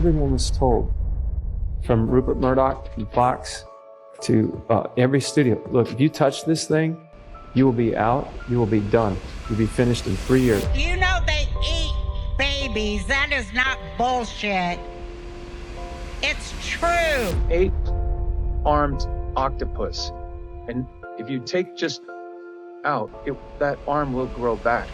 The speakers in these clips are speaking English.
everyone was told, from Rupert Murdoch and Fox to every studio, look, if you touch this thing, you will be out, you will be done, you'll be finished in 3 years. You know they eat babies. That is not bullshit. It's true. 8-armed octopus. And if you take just out, that arm will grow back.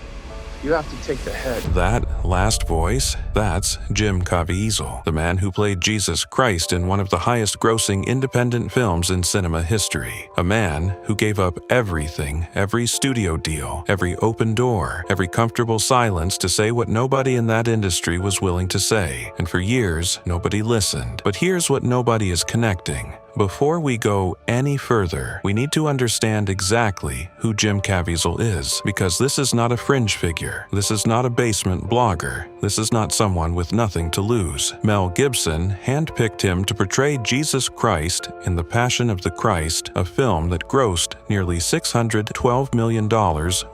You have to take the head. That last voice, that's Jim Caviezel, the man who played Jesus Christ in one of the highest-grossing independent films in cinema history. A man who gave up everything, every studio deal, every open door, every comfortable silence to say what nobody in that industry was willing to say. And for years, nobody listened. But here's what nobody is connecting. Before we go any further, we need to understand exactly who Jim Caviezel is, because this is not a fringe figure. This is not a basement blogger. This is not someone with nothing to lose. Mel Gibson handpicked him to portray Jesus Christ in The Passion of the Christ, a film that grossed nearly $612 million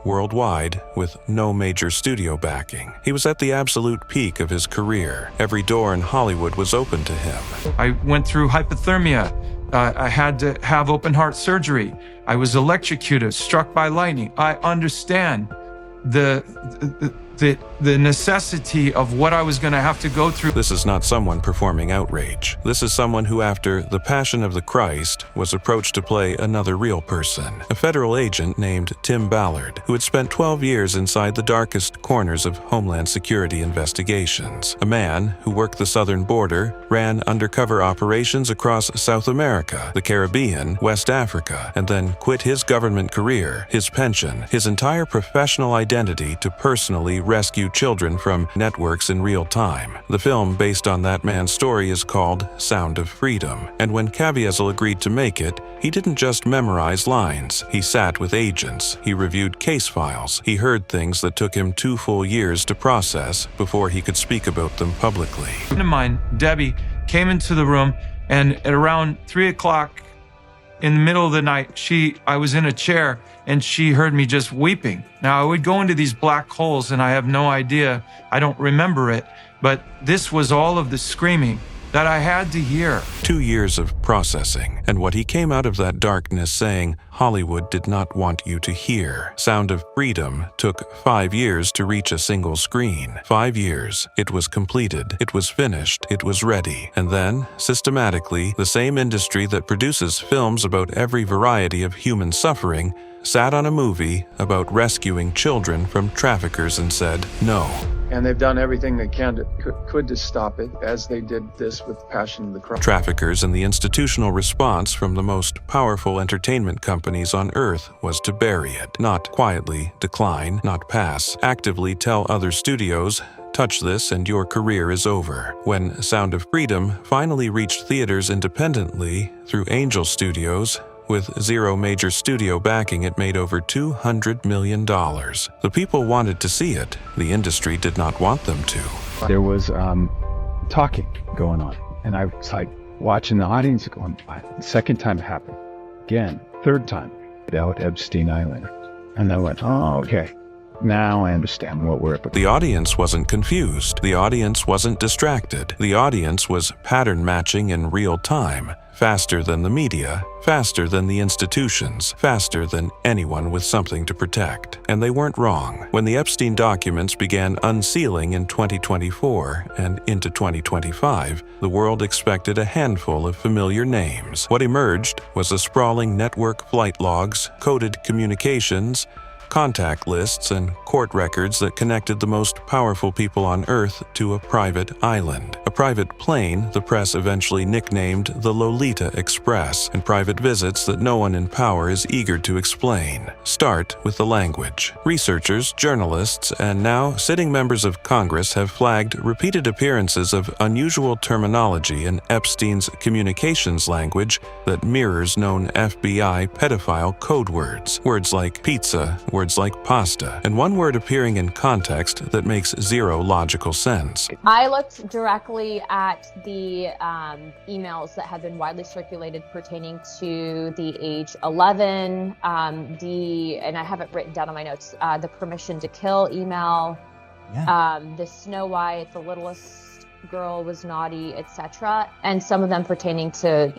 worldwide with no major studio backing. He was at the absolute peak of his career. Every door in Hollywood was open to him. I went through hypothermia. I had to have open heart surgery. I was electrocuted, struck by lightning. I understand the necessity of what I was going to have to go through. This is not someone performing outrage. This is someone who, after The Passion of the Christ, was approached to play another real person, a federal agent named Tim Ballard, who had spent 12 years inside the darkest corners of Homeland Security investigations, a man who worked the southern border, ran undercover operations across South America, the Caribbean, West Africa, and then quit his government career, his pension, his entire professional identity to personally rescue children from networks in real time. The film based on that man's story is called Sound of Freedom, and when Caviezel agreed to make it, he didn't just memorize lines. He sat with agents, he reviewed case files, he heard things that took him 2 full years to process before he could speak about them publicly. A friend of mine, Debbie, came into the room, and at around 3 o'clock in the middle of the night, I was in a chair, and she heard me just weeping. Now, I would go into these black holes, and I have no idea, I don't remember it, but this was all of the screaming that I had to hear. 2 years of processing, and what he came out of that darkness saying, Hollywood did not want you to hear. Sound of Freedom took 5 years to reach a single screen. 5 years. It was completed. It was finished. It was ready. And then, systematically, the same industry that produces films about every variety of human suffering sat on a movie about rescuing children from traffickers and said, no. And they've done everything they could to stop it, as they did this with Passion of the Christ. Traffickers, and the institutional response from the most powerful entertainment companies on earth was to bury it. Not quietly decline, not pass. Actively tell other studios, touch this and your career is over. When Sound of Freedom finally reached theaters independently through Angel Studios, with zero major studio backing, it made over $200 million. The people wanted to see it. The industry did not want them to. There was talking going on, and I was like watching the audience going by. The second time it happened. Again, third time. Out Epstein Island. And I went, oh, okay. Now I understand what we're up against. The audience wasn't confused. The audience wasn't distracted. The audience was pattern matching in real time. Faster than the media, faster than the institutions, faster than anyone with something to protect. And they weren't wrong. When the Epstein documents began unsealing in 2024 and into 2025, the world expected a handful of familiar names. What emerged was a sprawling network flight logs, coded communications, contact lists, and court records that connected the most powerful people on Earth to a private island. A private plane the press eventually nicknamed the Lolita Express, and private visits that no one in power is eager to explain. Start with the language. Researchers, journalists, and now sitting members of Congress have flagged repeated appearances of unusual terminology in Epstein's communications language that mirrors known FBI pedophile code words. Words like pizza, words like pasta, and one word appearing in context that makes zero logical sense. I looked directly at the emails that have been widely circulated pertaining to the age 11, and I have it written down on my notes, the permission to kill email, the Snow White, the littlest girl was naughty, etc. And some of them pertaining to,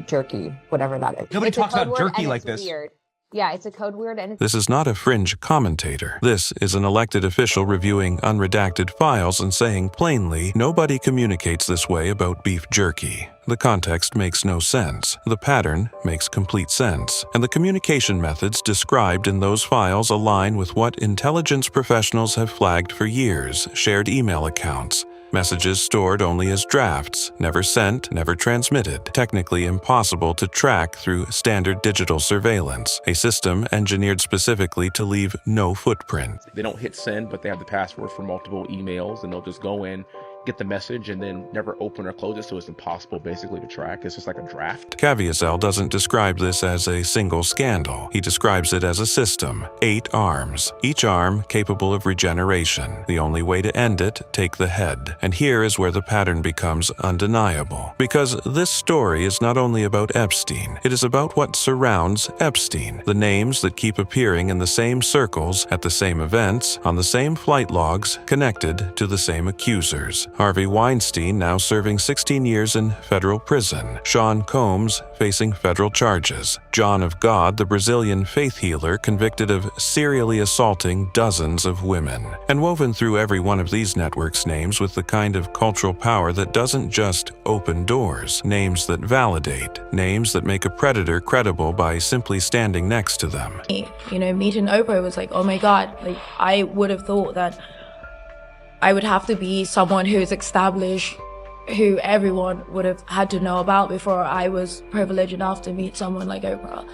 jerky, whatever that is. Nobody talks about jerky like it's this. Weird. Yeah, it's a code word and it's This is not a fringe commentator. This is an elected official reviewing unredacted files and saying plainly, nobody communicates this way about beef jerky. The context makes no sense. The pattern makes complete sense. And the communication methods described in those files align with what intelligence professionals have flagged for years: shared email accounts, messages stored only as drafts, never sent, never transmitted, technically impossible to track through standard digital surveillance, a system engineered specifically to leave no footprint. They don't hit send, but they have the password for multiple emails, and they'll just go in, get the message, and then never open or close it, so it's impossible basically to track. It's just like a draft. Caviezel doesn't describe this as a single scandal. He describes it as a system, 8 arms, each arm capable of regeneration. The only way to end it, take the head. And here is where the pattern becomes undeniable. Because this story is not only about Epstein, it is about what surrounds Epstein. The names that keep appearing in the same circles, at the same events, on the same flight logs, connected to the same accusers. Harvey Weinstein now serving 16 years in federal prison. Sean Combs facing federal charges. John of God, the Brazilian faith healer, convicted of serially assaulting dozens of women. And woven through every one of these networks' names with the kind of cultural power that doesn't just open doors. Names that validate. Names that make a predator credible by simply standing next to them. Meeting Oprah was like, oh my God, I would have thought that I would have to be someone who's established, who everyone would have had to know about before I was privileged enough to meet someone like Oprah.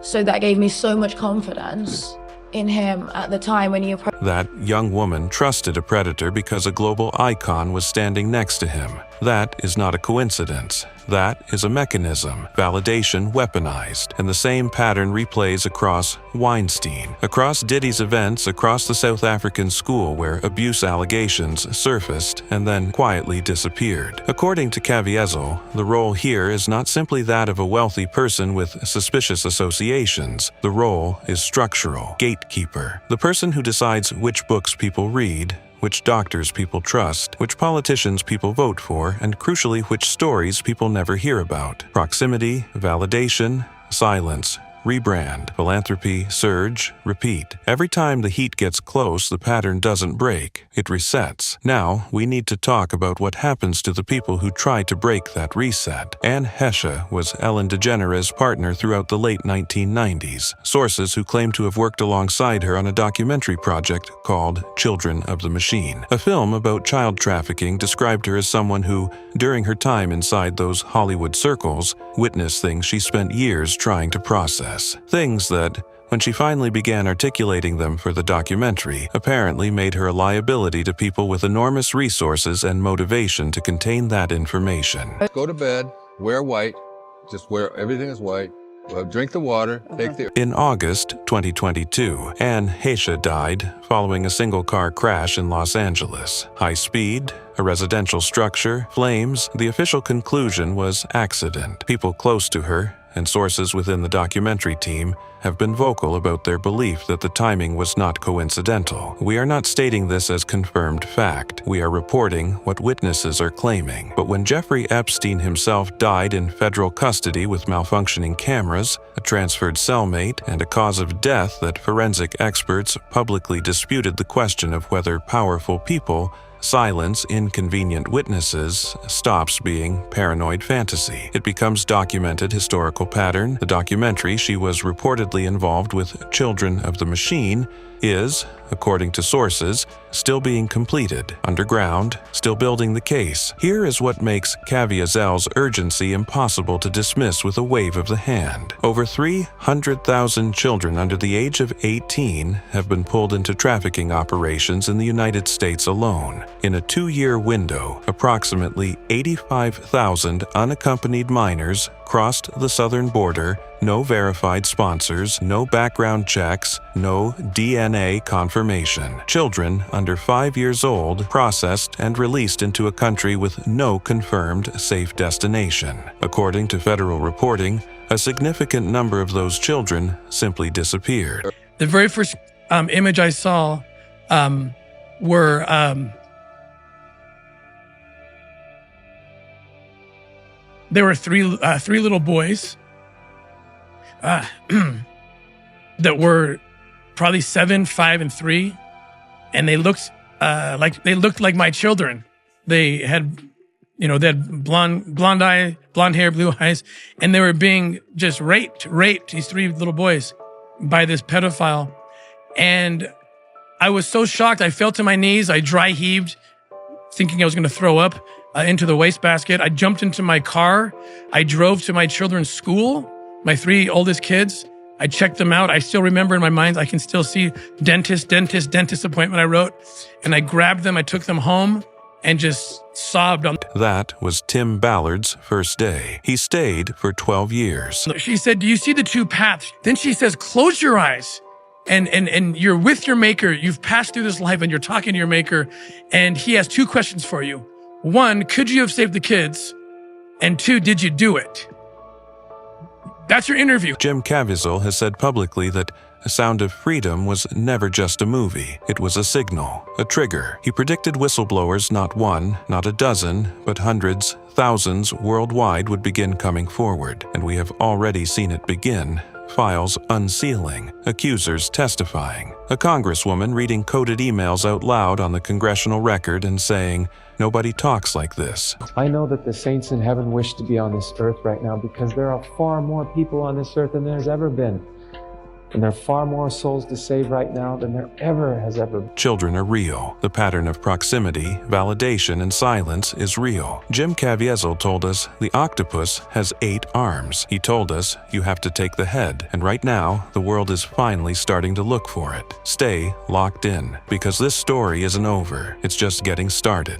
So that gave me so much confidence in him at the time when he approached. That young woman trusted a predator because a global icon was standing next to him. That is not a coincidence. That is a mechanism, validation weaponized, and the same pattern replays across Weinstein, across Diddy's events, across the South African school where abuse allegations surfaced and then quietly disappeared. According to Caviezel, the role here is not simply that of a wealthy person with suspicious associations. The role is structural, gatekeeper, the person who decides which books people read, which doctors people trust, which politicians people vote for, and crucially, which stories people never hear about. Proximity, validation, silence, rebrand, philanthropy, surge, repeat. Every time the heat gets close, the pattern doesn't break. It resets. Now, we need to talk about what happens to the people who try to break that reset. Anne Heche was Ellen DeGeneres' partner throughout the late 1990s. Sources who claim to have worked alongside her on a documentary project called Children of the Machine. A film about child trafficking described her as someone who, during her time inside those Hollywood circles, witnessed things she spent years trying to process. Things that, when she finally began articulating them for the documentary, apparently made her a liability to people with enormous resources and motivation to contain that information. Go to bed, wear white, just wear everything is white. Drink the water, take the... In August 2022, Anne Heche died following a single-car crash in Los Angeles. High speed, a residential structure, flames. The official conclusion was accident. People close to her and sources within the documentary team have been vocal about their belief that the timing was not coincidental. We are not stating this as confirmed fact. We are reporting what witnesses are claiming. But when Jeffrey Epstein himself died in federal custody with malfunctioning cameras, a transferred cellmate, and a cause of death that forensic experts publicly disputed the question of whether powerful people silence inconvenient witnesses stops being paranoid fantasy. It becomes documented historical pattern. The documentary she was reportedly involved with Children of the Machine is, according to sources, still being completed, underground, still building the case. Here is what makes Caviezel's urgency impossible to dismiss with a wave of the hand. Over 300,000 children under the age of 18 have been pulled into trafficking operations in the United States alone. In a 2-year window, approximately 85,000 unaccompanied minors crossed the southern border. No verified sponsors, no background checks, no DNA confirmation. Children under 5 years old processed and released into a country with no confirmed safe destination. According to federal reporting, a significant number of those children simply disappeared. The very first image I saw were there were three little boys that were probably 7, 5, and 3, and they looked like my children. They had, they had blonde hair, blue eyes, and they were being just raped. These 3 little boys by this pedophile, and I was so shocked. I fell to my knees. I dry heaved, thinking I was going to throw up into the wastebasket. I jumped into my car. I drove to my children's school, my 3 oldest kids. I checked them out. I still remember in my mind, I can still see dentist appointment I wrote. And I grabbed them. I took them home and just sobbed. That was Tim Ballard's first day. He stayed for 12 years. She said, do you see the 2 paths? Then she says, close your eyes. And you're with your maker. You've passed through this life and you're talking to your maker. And he has 2 questions for you. 1, could you have saved the kids? And 2, did you do it? That's your interview. Jim Caviezel has said publicly that A Sound of Freedom was never just a movie. It was a signal, a trigger. He predicted whistleblowers, not 1, not a dozen, but hundreds, thousands worldwide would begin coming forward. And we have already seen it begin. Files unsealing, accusers testifying, a congresswoman reading coded emails out loud on the congressional record and saying, "Nobody talks like this." I know that the saints in heaven wish to be on this earth right now because there are far more people on this earth than there's ever been. And there are far more souls to save right now than there ever has ever been. Children are real. The pattern of proximity, validation, and silence is real. Jim Caviezel told us the octopus has 8 arms. He told us you have to take the head. And right now, the world is finally starting to look for it. Stay locked in, because this story isn't over. It's just getting started.